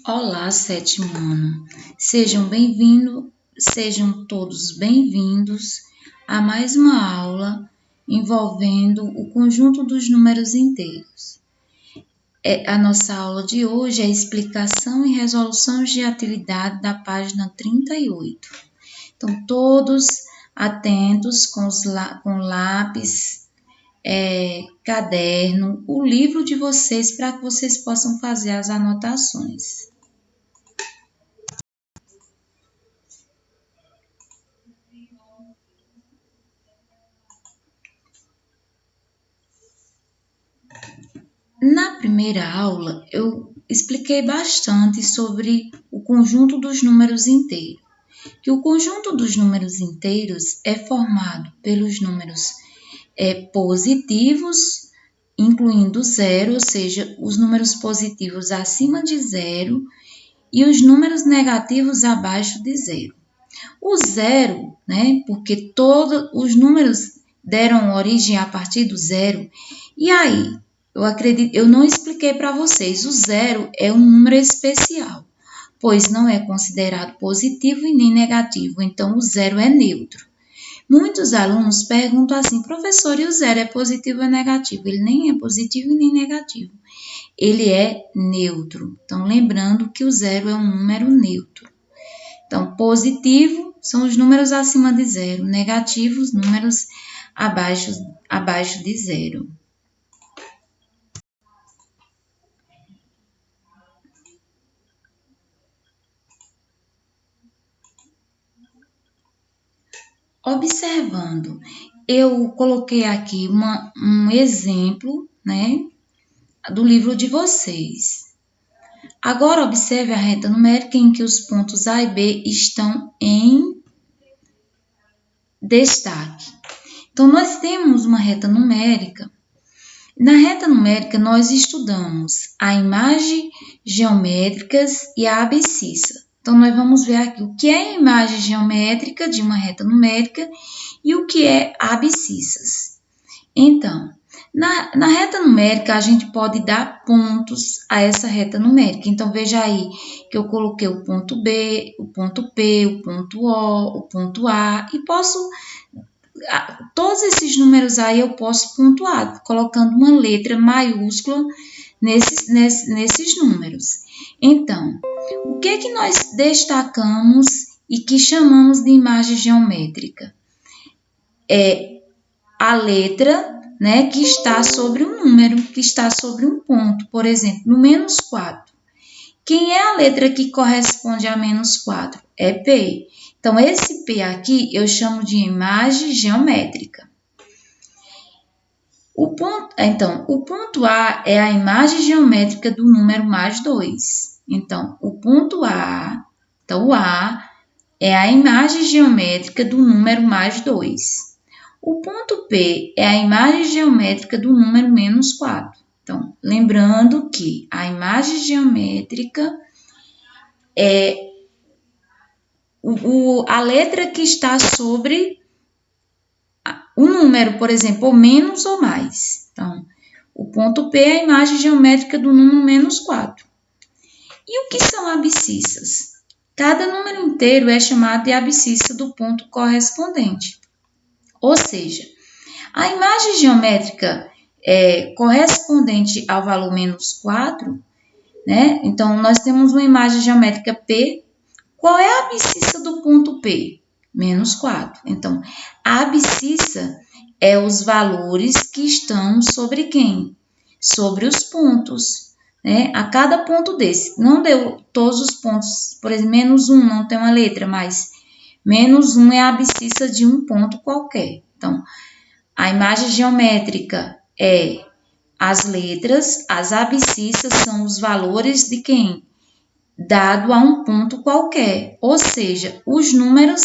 Olá, sétimo ano. Sejam todos bem-vindos a mais uma aula envolvendo o conjunto dos números inteiros. A nossa aula de hoje é explicação e resolução de atividade da página 38. Então, todos atentos com lápis, caderno, o livro de vocês para que vocês possam fazer as anotações. Na primeira aula, eu expliquei bastante sobre o conjunto dos números inteiros. Que o conjunto dos números inteiros é formado pelos números positivos, incluindo zero, ou seja, os números positivos acima de zero e os números negativos abaixo de zero. O zero, porque todos os números deram origem a partir do zero, e aí, eu não expliquei para vocês, o zero é um número especial, pois não é considerado positivo e nem negativo, então o zero é neutro. Muitos alunos perguntam assim, professor, e o zero é positivo ou negativo? Ele nem é positivo e nem negativo, ele é neutro. Então, lembrando que o zero é um número neutro. Então, positivo são os números acima de zero, negativos, números abaixo de zero. Observando, eu coloquei aqui um exemplo, do livro de vocês. Agora, observe a reta numérica em que os pontos A e B estão em destaque. Então, nós temos uma reta numérica. Na reta numérica, nós estudamos a imagem geométricas e a abscissa. Então, nós vamos ver aqui o que é a imagem geométrica de uma reta numérica e o que é abscissas. Então, na reta numérica, a gente pode dar pontos a essa reta numérica. Então, veja aí que eu coloquei o ponto B, o ponto P, o ponto O, o ponto A e todos esses números aí eu posso pontuar, colocando uma letra maiúscula nesses números. Então, o que é que nós destacamos e que chamamos de imagem geométrica? É a letra, que está sobre um número, que está sobre um ponto. Por exemplo, no menos 4. Quem é a letra que corresponde a menos 4? É P. Então, esse P aqui eu chamo de imagem geométrica. O ponto A é a imagem geométrica do número mais 2. Então, o A é a imagem geométrica do número mais 2. O ponto P é a imagem geométrica do número menos 4. Então, lembrando que a imagem geométrica é a letra que está sobre o número, por exemplo, ou menos ou mais. Então, o ponto P é a imagem geométrica do número menos 4. E o que são abscissas? Cada número inteiro é chamado de abscissa do ponto correspondente. Ou seja, a imagem geométrica correspondente ao valor menos 4, Então, nós temos uma imagem geométrica P. Qual é a abscissa do ponto P? Menos 4. Então, a abscissa é os valores que estão sobre quem? Sobre os pontos, A cada ponto desse. Não deu todos os pontos, por exemplo, menos 1 não tem uma letra, mas menos 1 é a abscissa de um ponto qualquer. Então, a imagem geométrica é as letras, as abscissas são os valores de quem? Dado a um ponto qualquer, ou seja, os números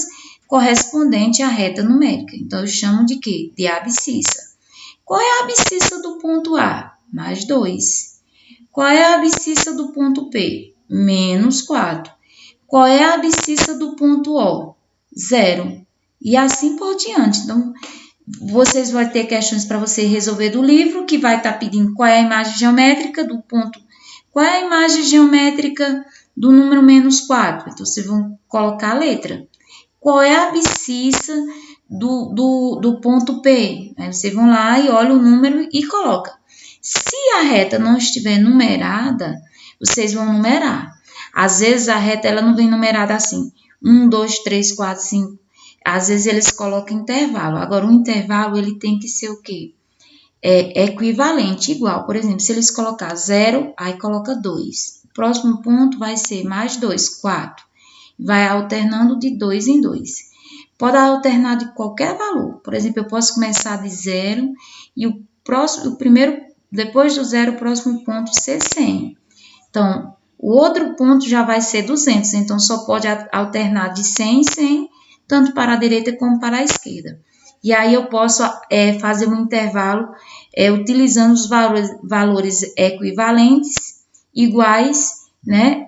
correspondentes à reta numérica. Então, eu chamo de quê? De abscissa. Qual é a abscissa do ponto A? Mais 2. Qual é a abscissa do ponto P? Menos 4. Qual é a abscissa do ponto O? 0. E assim por diante. Então, vocês vão ter questões para você resolver do livro, que vai estar pedindo qual é a imagem geométrica do ponto Qual é a imagem geométrica do número menos 4? Então, vocês vão colocar a letra. Qual é a abscissa do ponto P? Aí vocês vão lá e olham o número e colocam. Se a reta não estiver numerada, vocês vão numerar. Às vezes a reta ela não vem numerada assim, 1, 2, 3, 4, 5. Às vezes eles colocam intervalo. Agora, o intervalo ele tem que ser o quê? Equivalente, igual. Por exemplo, se eles colocar 0, aí coloca 2. O próximo ponto vai ser mais 2, 4. Vai alternando de 2 em 2. Pode alternar de qualquer valor. Por exemplo, eu posso começar de 0 e o primeiro, depois do 0, o próximo ponto ser 100. Então, o outro ponto já vai ser 200. Então, só pode alternar de 100 em 100, tanto para a direita como para a esquerda. E aí eu posso fazer um intervalo utilizando os valores equivalentes, iguais, né?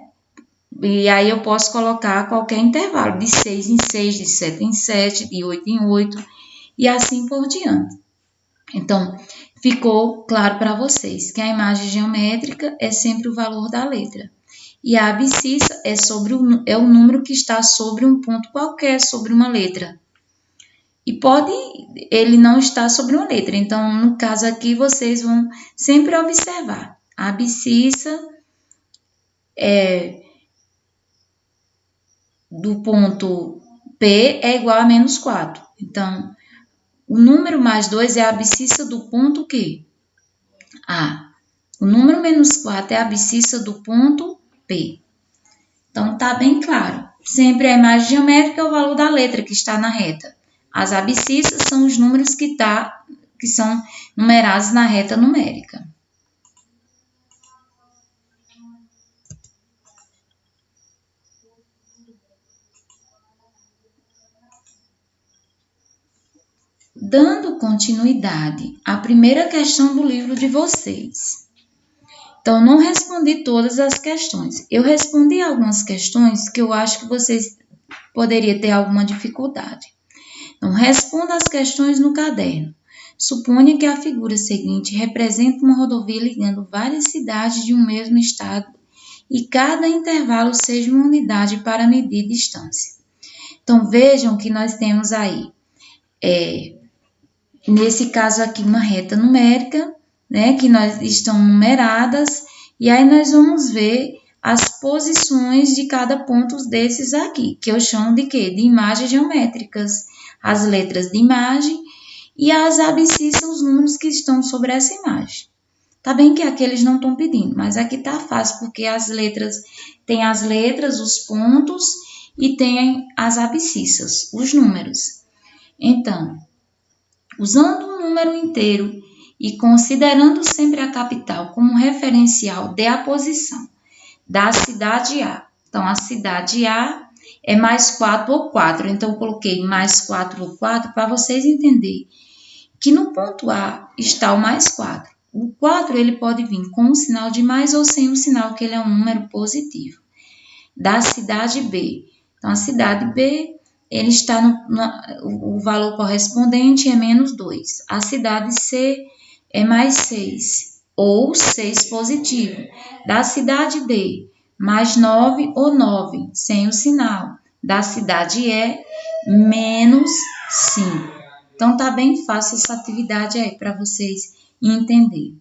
E aí eu posso colocar qualquer intervalo, de 6 em 6, de 7 em 7, de 8 em 8, e assim por diante. Então, ficou claro para vocês que a imagem geométrica é sempre o valor da letra. E a abscissa é o número que está sobre um ponto qualquer, sobre uma letra. E ele não estar sobre uma letra. Então, no caso aqui, vocês vão sempre observar. A abscissa do ponto P é igual a menos 4. Então, o número mais 2 é a abscissa do ponto Q. O número menos 4 é a abscissa do ponto P. Então, tá bem claro. Sempre a imagem geométrica é o valor da letra que está na reta. As abscissas são os números que são numerados na reta numérica. Dando continuidade à primeira questão do livro de vocês. Então, não respondi todas as questões. Eu respondi algumas questões que eu acho que vocês poderiam ter alguma dificuldade. Então, responda as questões no caderno. Suponha que a figura seguinte representa uma rodovia ligando várias cidades de um mesmo estado e cada intervalo seja uma unidade para medir distância. Então, vejam que nós temos aí, nesse caso aqui, uma reta numérica, né, que estão numeradas, e aí nós vamos ver as posições de cada ponto desses aqui, que eu chamo de quê? De imagens geométricas. As letras de imagem e as abscissas, os números que estão sobre essa imagem. Tá bem que aqui eles não estão pedindo, mas aqui tá fácil, porque tem as letras, os pontos e tem as abscissas, os números. Então, usando um número inteiro e considerando sempre a capital como referencial, dê a posição da cidade A. Então, a cidade A é mais 4 ou 4. Então, eu coloquei mais 4 ou 4 para vocês entenderem que no ponto A está o mais 4. O 4 ele pode vir com o sinal de mais ou sem o sinal que ele é um número positivo. Da cidade B. Então, a cidade B, ele está o valor correspondente é menos 2. A cidade C é mais 6, ou 6 positivo. Da cidade D, mais 9 ou 9, sem o sinal. Da cidade E, menos 5. Então, tá bem fácil essa atividade aí para vocês entenderem.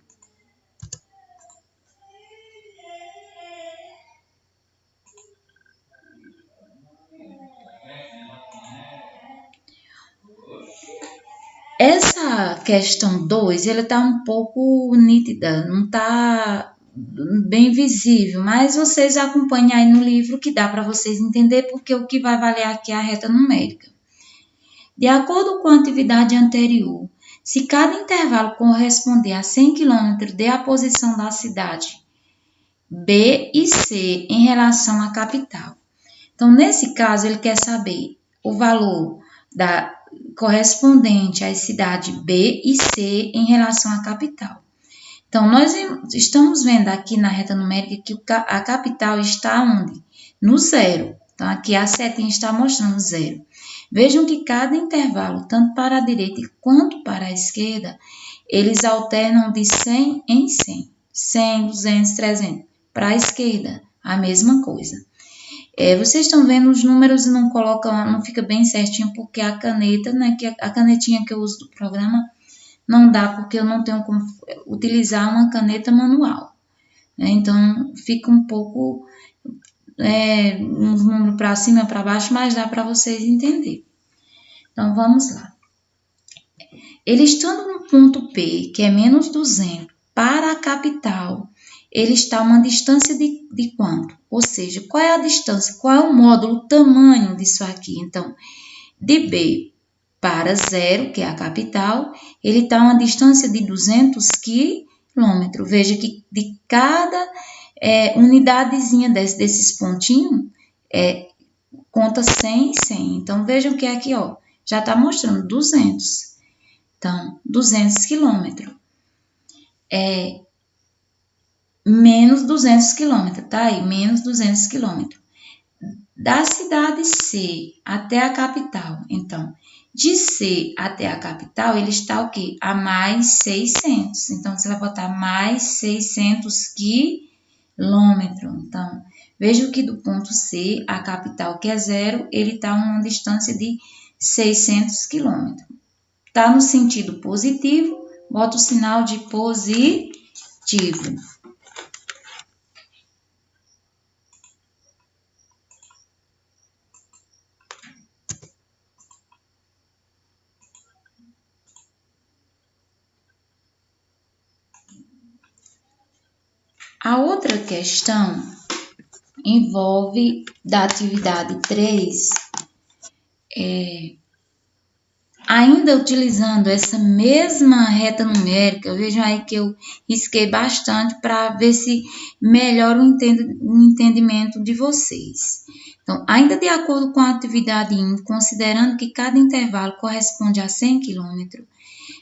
Essa questão 2, ela tá um pouco nítida, não tá bem visível, mas vocês acompanhem aí no livro que dá para vocês entender, porque o que vai valer aqui é a reta numérica. De acordo com a atividade anterior, se cada intervalo corresponder a 100 km, dê a posição da cidade B e C em relação à capital. Então, nesse caso, ele quer saber o valor correspondente às cidades B e C em relação à capital. Então, nós estamos vendo aqui na reta numérica que a capital está onde? No 0. Então, aqui a setinha está mostrando 0. Vejam que cada intervalo, tanto para a direita quanto para a esquerda, eles alternam de 100 em 100. 100, 200, 300. para a esquerda, a mesma coisa. Vocês estão vendo os números e não fica bem certinho, porque a caneta, né, a canetinha que eu uso do programa, não dá, porque eu não tenho como utilizar uma caneta manual. Né? Então, fica um pouco um número para cima, para baixo, mas dá para vocês entenderem. Então, vamos lá. Ele estando no ponto P, que é menos 200, para a capital, ele está a uma distância de quanto? Ou seja, qual é a distância? Qual é o módulo, o tamanho disso aqui? Então, de B para 0, que é a capital, ele está a uma distância de 200 quilômetros. Veja que de cada unidadezinha desses pontinhos, conta 100, 100. Então, vejam que aqui, ó, já está mostrando 200. Então, 200 quilômetros. Menos 200 quilômetros, tá aí? Menos 200 quilômetros. Da cidade C até a capital. Então, de C até a capital, ele está o quê? A mais 600. Então, você vai botar mais 600 quilômetros. Então, veja que do ponto C, a capital, que é 0, ele está a uma distância de 600 quilômetros. Está no sentido positivo, bota o sinal de positivo. A outra questão envolve da atividade 3, ainda utilizando essa mesma reta numérica. Vejam aí que eu risquei bastante para ver se melhora o entendimento de vocês. Então, ainda de acordo com a atividade 1, considerando que cada intervalo corresponde a 100 km,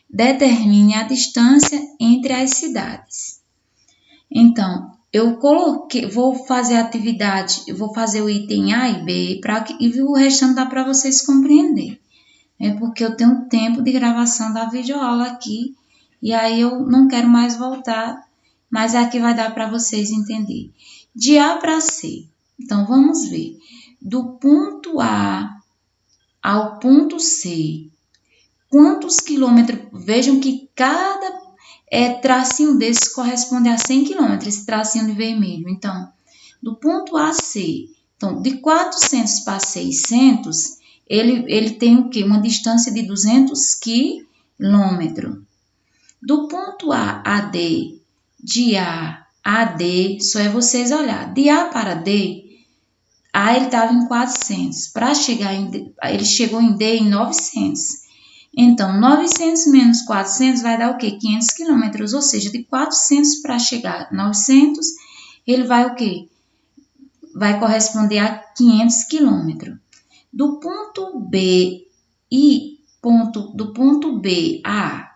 determine a distância entre as cidades. Então, vou fazer a atividade, eu vou fazer o item A e B, e o restante dá para vocês compreenderem. Porque eu tenho tempo de gravação da videoaula aqui, e aí eu não quero mais voltar, mas aqui vai dar para vocês entenderem. De A para C. Então, vamos ver. Do ponto A ao ponto C, quantos quilômetros? Vejam que cada tracinho desse corresponde a 100 km, esse tracinho de vermelho. Então, do ponto A a C, então, de 400 para 600, ele tem o quê? Uma distância de 200 km. Do ponto A a D, de A a D, só é vocês olhar. De A para D, A ele estava em 400. Para chegar em D, ele chegou em D em 900. Então, 900 menos 400 vai dar o quê? 500 quilômetros, ou seja, de 400 para chegar a 900, ele vai o quê? Vai corresponder a 500 quilômetros. Do ponto B do ponto B a A.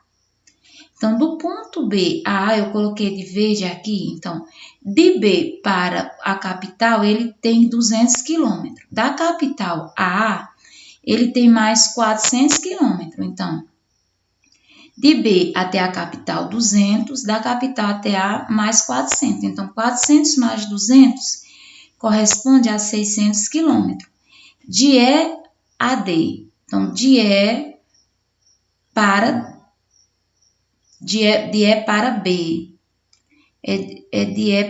Então, do ponto B a A, eu coloquei de verde aqui. Então, de B para a capital, ele tem 200 quilômetros. Da capital a A, ele tem mais 400 quilômetros. Então, de B até a capital, 200. Da capital até A, mais 400. Então, 400 mais 200 corresponde a 600 quilômetros. De E a D. Então, de E para B. De E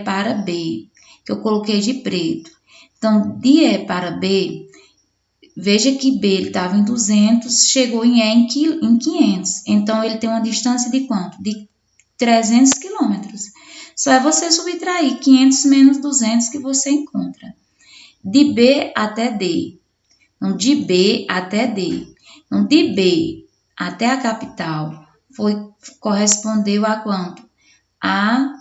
para B, que eu coloquei de preto. Então, de E para B, veja que B estava em 200, chegou em E em 500. Então, ele tem uma distância de quanto? De 300 quilômetros. Só é você subtrair 500 menos 200 que você encontra. De B até D. Então, de B até D. Então, de B até a capital correspondeu a quanto? A